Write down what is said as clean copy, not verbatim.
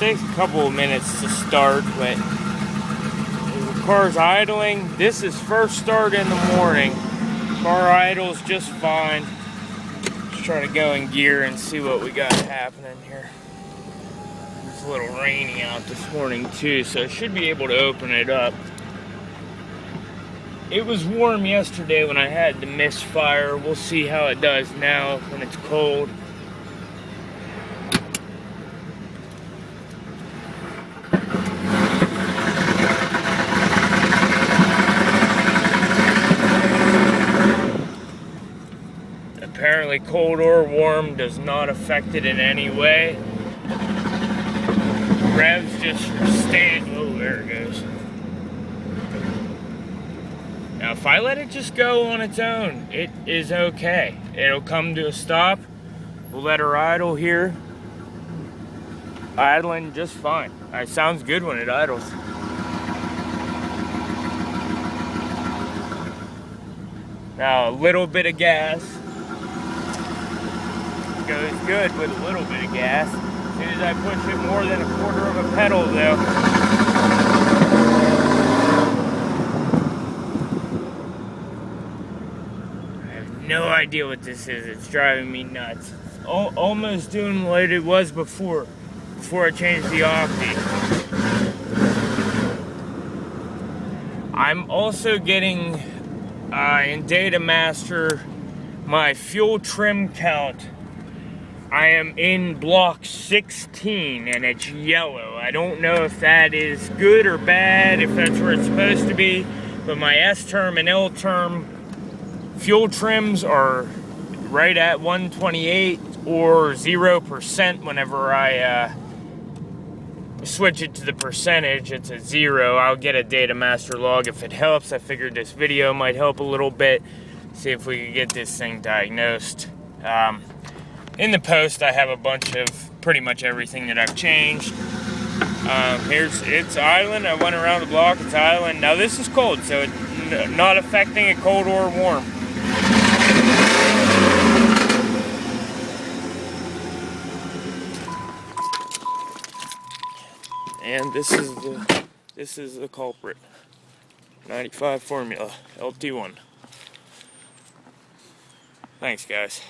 takes a couple of minutes to start, but the car's idling. This is first start in the morning. Car idles just fine. Let's try to go in gear and see what we got happening here. It's a little rainy out this morning too, so I should be able to open it up. It was warm yesterday when I had the misfire. We'll see how it does now when it's cold. Apparently cold or warm does not affect it in any way. Revs just stand. Oh, there it goes. Now if I let it just go on its own, it is okay. It'll come to a stop. We'll let her idle here. Idling just fine. It sounds good when it idles. Now a little bit of gas. Goes good with a little bit of gas. As soon as I push it more than a quarter of a pedal though, I have no idea what this is. It's driving me nuts. It's almost doing what it was before I changed the opti. I'm also getting in Data Master my fuel trim count. I am in block 16 and it's yellow. I don't know if that is good or bad, if that's where it's supposed to be, but my S term and L term fuel trims are right at 128 or 0% whenever I switch it to the percentage. It's a 0. I'll get a Data Master log if it helps. I figured this video might help a little bit. See if we can get this thing diagnosed. In the post, I have a bunch of pretty much everything that I've changed. It's idling. I went around the block. It's idling. Now this is cold, so it's not affecting it cold or warm. And this is the culprit. 95 formula, Lt1. Thanks, guys.